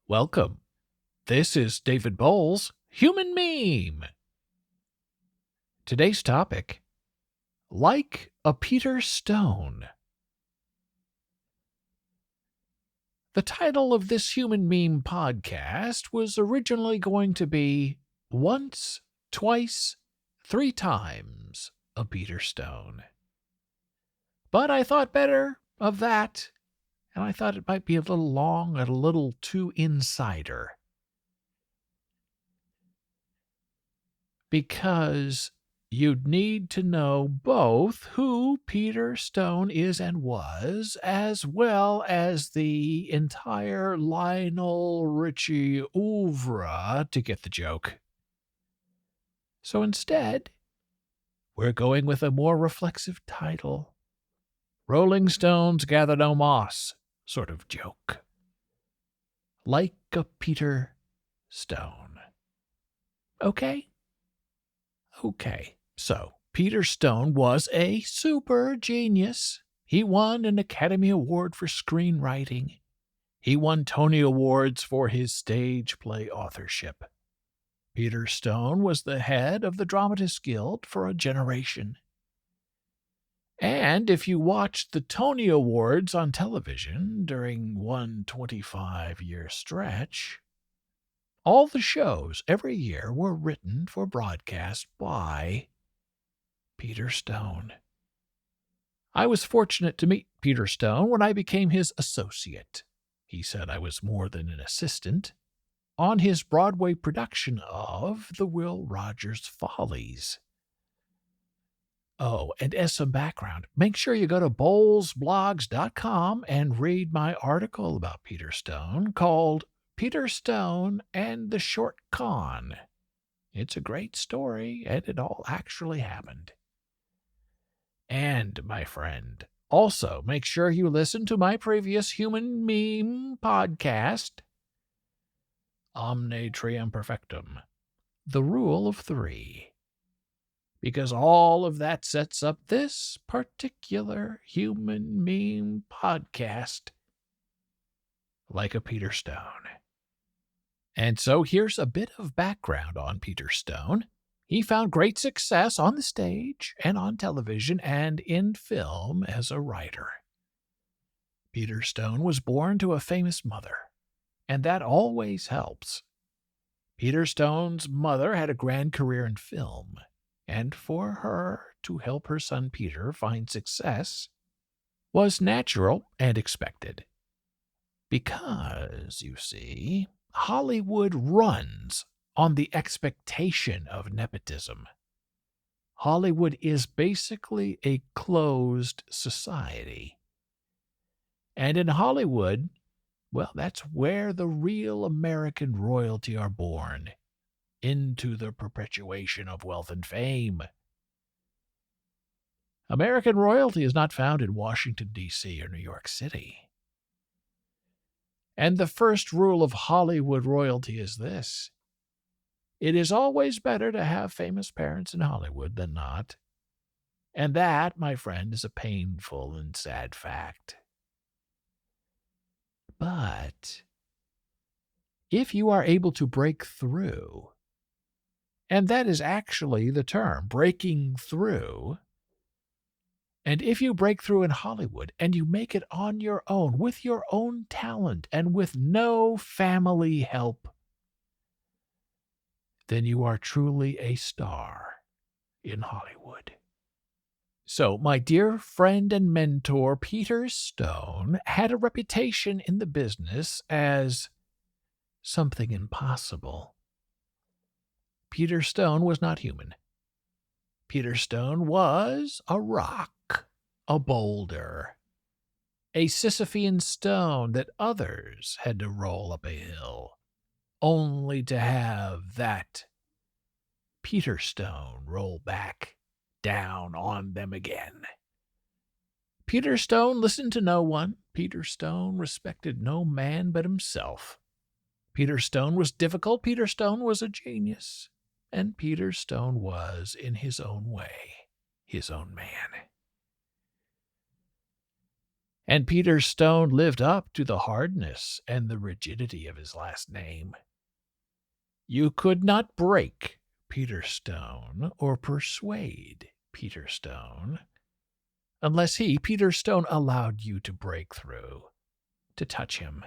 Welcome. This is David Boles, Human Meme. Today's topic, like a Peter Stone. The title of this Human Meme podcast was originally going to be Once, Twice, Three Times a Peter Stone. But I thought better of that, and I thought it might be a little long and a little too insider. Because you'd need to know both who Peter Stone is and was, as well as the entire Lionel Richie oeuvre to get the joke. So instead, we're going with a more reflexive title. Rolling Stones Gather No Moss sort of joke. Like a Peter Stone. Okay? Okay, so Peter Stone was a super genius. He won an Academy Award for screenwriting. He won Tony Awards for his stage play authorship. Peter Stone was the head of the Dramatists Guild for a generation. And if you watched the Tony Awards on television during one 25-year stretch, all the shows every year were written for broadcast by Peter Stone. I was fortunate to meet Peter Stone when I became his associate. He said I was more than an assistant on his Broadway production of The Will Rogers Follies. Oh, and as some background, make sure you go to bolesblogs.com and read my article about Peter Stone called Peter Stone and the Short Con. It's a great story, and it all actually happened. And, my friend, also make sure you listen to my previous Human Meme podcast, Omne Trium Perfectum, The Rule of Three, because all of that sets up this particular Human Meme podcast like a Peter Stone. And so here's a bit of background on Peter Stone. He found great success on the stage and on television and in film as a writer. Peter Stone was born to a famous mother, and that always helps. Peter Stone's mother had a grand career in film, and for her to help her son Peter find success was natural and expected. Because, you see, Hollywood runs on the expectation of nepotism. Hollywood is basically a closed society. And in Hollywood, well, that's where the real American royalty are born, into the perpetuation of wealth and fame. American royalty is not found in Washington, D.C. or New York City. And the first rule of Hollywood royalty is this: it is always better to have famous parents in Hollywood than not. And that, my friend, is a painful and sad fact. But if you are able to break through, and that is actually the term, breaking through, and if you break through in Hollywood and you make it on your own, with your own talent and with no family help, then you are truly a star in Hollywood. So, my dear friend and mentor, Peter Stone, had a reputation in the business as something impossible. Peter Stone was not human. Peter Stone was a rock, a boulder, a Sisyphean stone that others had to roll up a hill, only to have that Peter Stone roll back down on them again. Peter Stone listened to no one. Peter Stone respected no man but himself. Peter Stone was difficult. Peter Stone was a genius. And Peter Stone was, in his own way, his own man. And Peter Stone lived up to the hardness and the rigidity of his last name. You could not break Peter Stone or persuade Peter Stone unless he, Peter Stone, allowed you to break through, to touch him,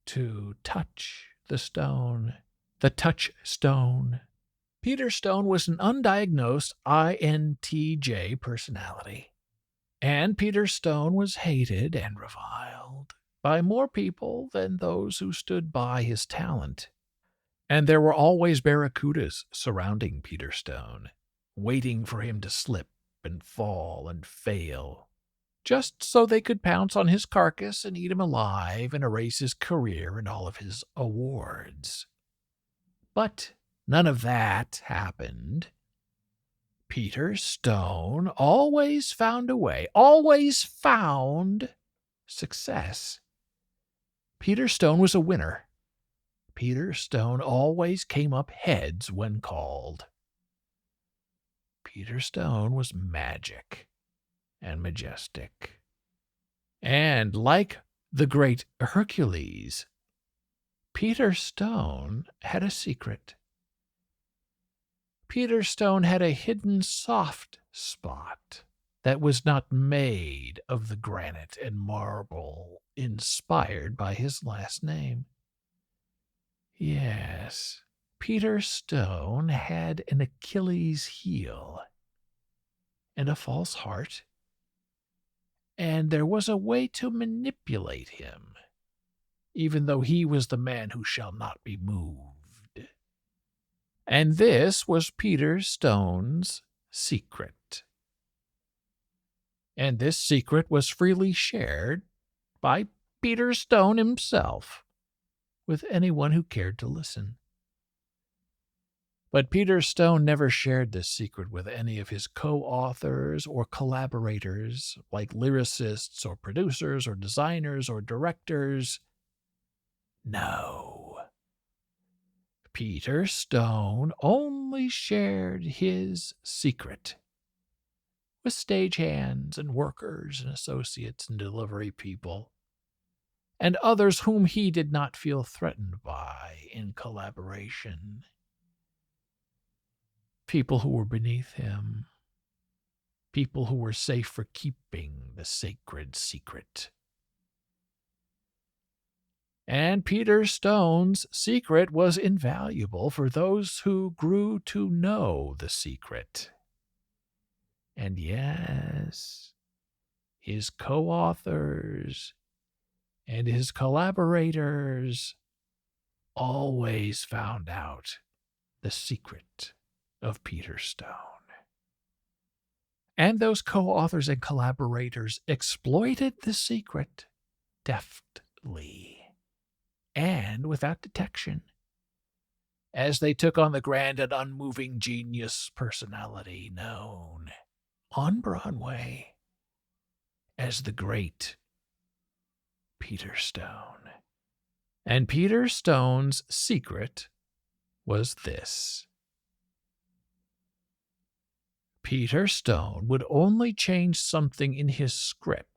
to touch the stone, the touchstone. Peter Stone was an undiagnosed INTJ personality, and Peter Stone was hated and reviled by more people than those who stood by his talent. And there were always barracudas surrounding Peter Stone, waiting for him to slip and fall and fail, just so they could pounce on his carcass and eat him alive and erase his career and all of his awards. But none of that happened. Peter Stone always found a way, always found success. Peter Stone was a winner. Peter Stone always came up heads when called. Peter Stone was magic and majestic. And like the great Hercules, Peter Stone had a secret. Peter Stone had a hidden soft spot that was not made of the granite and marble inspired by his last name. Yes, Peter Stone had an Achilles heel and a false heart, and there was a way to manipulate him, even though he was the man who shall not be moved. And this was Peter Stone's secret. And this secret was freely shared by Peter Stone himself with anyone who cared to listen. But Peter Stone never shared this secret with any of his co-authors or collaborators, like lyricists or producers or designers or directors. No. Peter Stone only shared his secret with stagehands and workers and associates and delivery people, and others whom he did not feel threatened by in collaboration. People who were beneath him. People who were safe for keeping the sacred secret. And Peter Stone's secret was invaluable for those who grew to know the secret. And yes, his co-authors and his collaborators always found out the secret of Peter Stone. And those co-authors and collaborators exploited the secret deftly and without detection, as they took on the grand and unmoving genius personality known on Broadway as the great Peter Stone. And Peter Stone's secret was this. Peter Stone would only change something in his script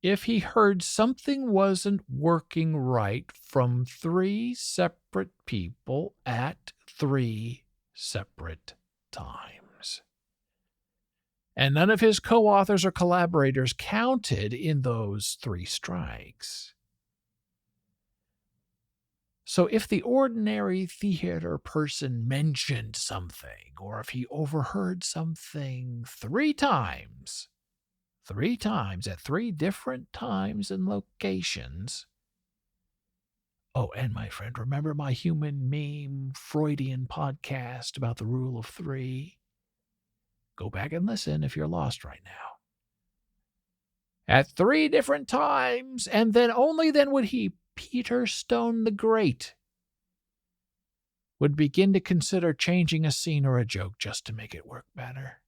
if he heard something wasn't working right from 3 separate people at 3 separate times. And none of his co-authors or collaborators counted in those 3 strikes. So if the ordinary theater person mentioned something, or if he overheard something 3 times at 3 different times and locations. Oh, and my friend, remember my human meme Freudian podcast about the rule of 3? Go back and listen if you're lost right now. At 3 different times, and then only then would he, Peter Stone the Great, would begin to consider changing a scene or a joke just to make it work better.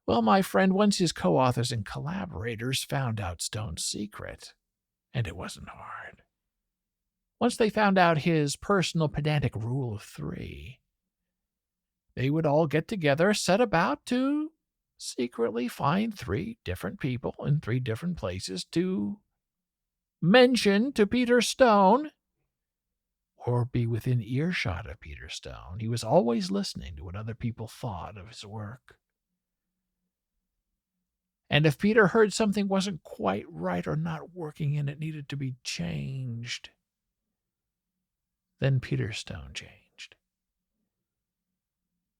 Well, my friend, once his co-authors and collaborators found out Stone's secret, and it wasn't hard, once they found out his personal pedantic rule of 3, they would all get together, set about to secretly find 3 different people in 3 different places to mention to Peter Stone or be within earshot of Peter Stone. He was always listening to what other people thought of his work. And if Peter heard something wasn't quite right or not working and it needed to be changed, then Peter Stone changed.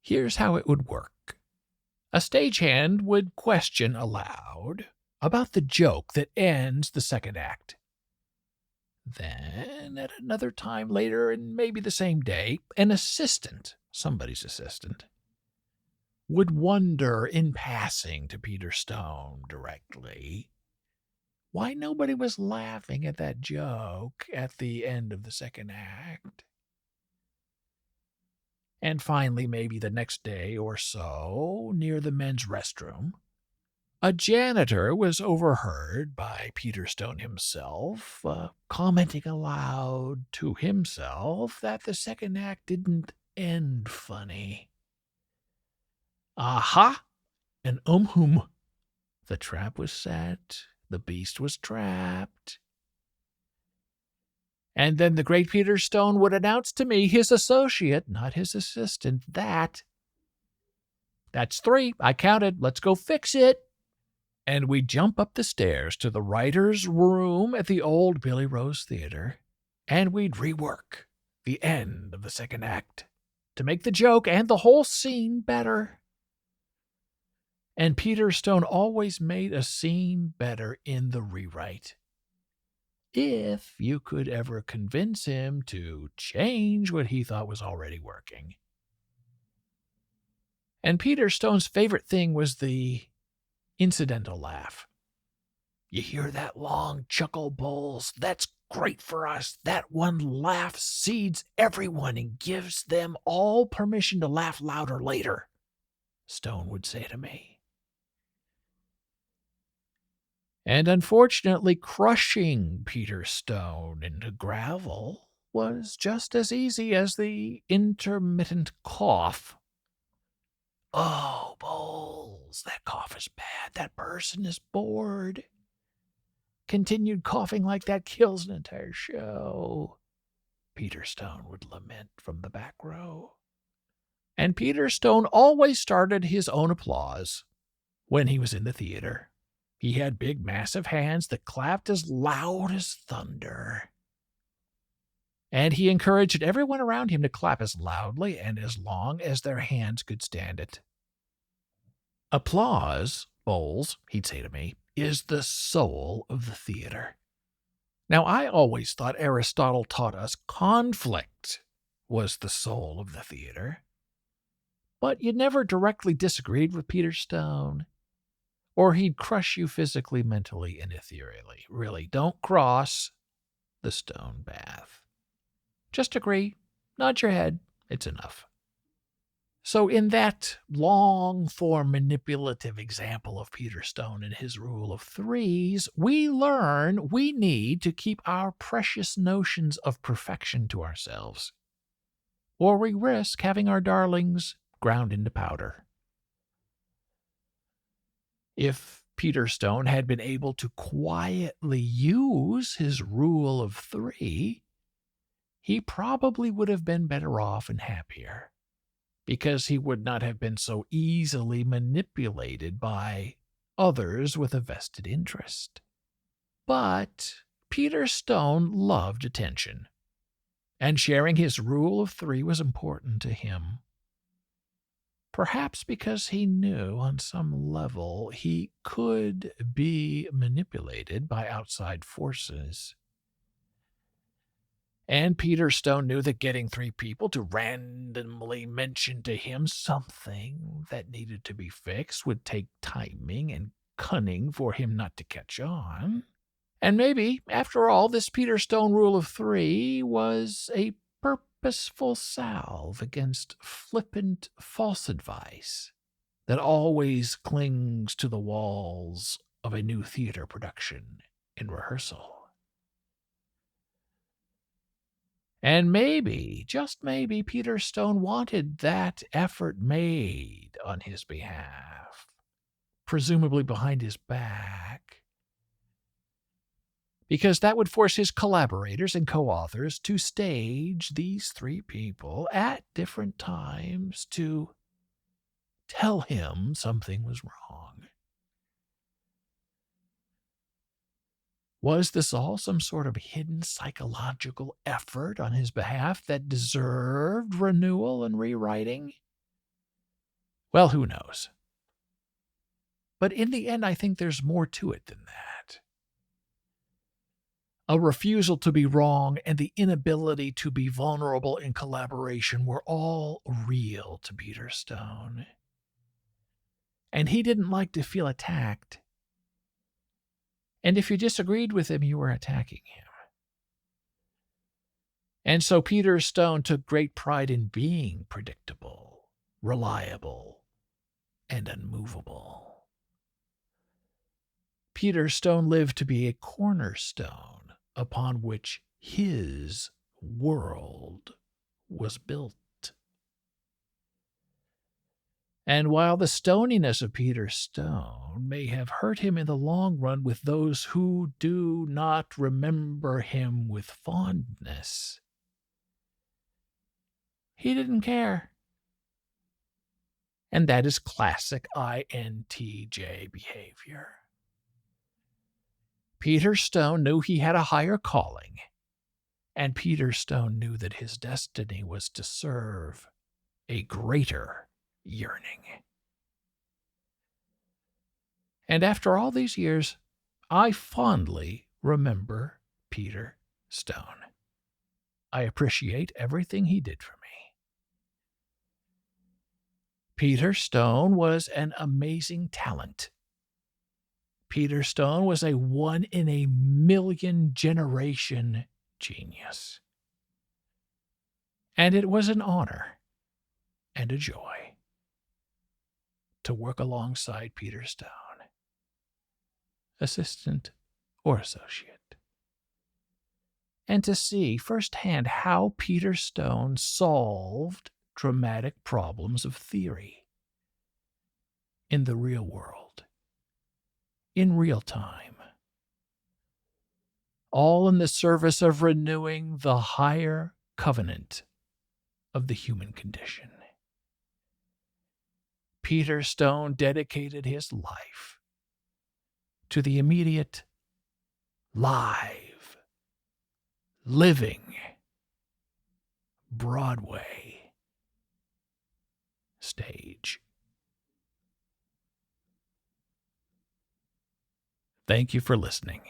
Here's how it would work. A stagehand would question aloud about the joke that ends the second act. Then, at another time later, and maybe the same day, an assistant, somebody's assistant, would wonder in passing to Peter Stone directly why nobody was laughing at that joke at the end of the second act. And finally, maybe the next day or so, near the men's restroom, a janitor was overheard by Peter Stone himself, commenting aloud to himself that the second act didn't end funny. Aha! And whom. The trap was set. The beast was trapped. And then the great Peter Stone would announce to me, his associate, not his assistant, that's 3. I counted. Let's go fix it. And we'd jump up the stairs to the writer's room at the old Billy Rose Theater, and we'd rework the end of the second act to make the joke and the whole scene better. And Peter Stone always made a scene better in the rewrite, if you could ever convince him to change what he thought was already working. And Peter Stone's favorite thing was the incidental laugh. You hear that long chuckle, Boles? That's great for us. That one laugh seeds everyone and gives them all permission to laugh louder later, Stone would say to me. And unfortunately, crushing Peter Stone into gravel was just as easy as the intermittent cough. Oh, Boles, that cough is bad. That person is bored. Continued coughing like that kills an entire show, Peter Stone would lament from the back row. And Peter Stone always started his own applause when he was in the theater. He had big, massive hands that clapped as loud as thunder. And he encouraged everyone around him to clap as loudly and as long as their hands could stand it. Applause, Boles, he'd say to me, is the soul of the theater. Now, I always thought Aristotle taught us conflict was the soul of the theater. But you never directly disagreed with Peter Stone, or he'd crush you physically, mentally, and ethereally. Really, don't cross the stone path. Just agree, nod your head, it's enough. So in that long-form manipulative example of Peter Stone and his rule of 3s, we learn we need to keep our precious notions of perfection to ourselves, or we risk having our darlings ground into powder. If Peter Stone had been able to quietly use his rule of 3, he probably would have been better off and happier, because he would not have been so easily manipulated by others with a vested interest. But Peter Stone loved attention, and sharing his rule of 3 was important to him. Perhaps because he knew on some level he could be manipulated by outside forces. And Peter Stone knew that getting 3 people to randomly mention to him something that needed to be fixed would take timing and cunning for him not to catch on. And maybe, after all, this Peter Stone rule of 3 was a purposeful salve against flippant false advice that always clings to the walls of a new theater production in rehearsal. And maybe, just maybe, Peter Stone wanted that effort made on his behalf. presumably behind his back, because that would force his collaborators and co-authors to stage these three people at different times to tell him something was wrong. Was this all some sort of hidden psychological effort on his behalf that deserved renewal and rewriting? Well, who knows? But in the end, I think there's more to it than that. A refusal to be wrong and the inability to be vulnerable in collaboration were all real to Peter Stone. And he didn't like to feel attacked. And if you disagreed with him, you were attacking him. And so Peter Stone took great pride in being predictable, reliable, and unmovable. Peter Stone lived to be a cornerstone upon which his world was built. And while the stoniness of Peter Stone may have hurt him in the long run with those who do not remember him with fondness, he didn't care. And that is classic INTJ behavior. Peter Stone knew he had a higher calling, and Peter Stone knew that his destiny was to serve a greater yearning. And after all these years, I fondly remember Peter Stone. I appreciate everything he did for me. Peter Stone was an amazing talent. Peter Stone was a one-in-a-million generation genius. And it was an honor and a joy to work alongside Peter Stone, assistant or associate, and to see firsthand how Peter Stone solved dramatic problems of theory in the real world, in real time, all in the service of renewing the higher covenant of the human condition. Peter Stone dedicated his life to the immediate, live, living Broadway stage. Thank you for listening.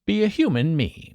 Be a human meme.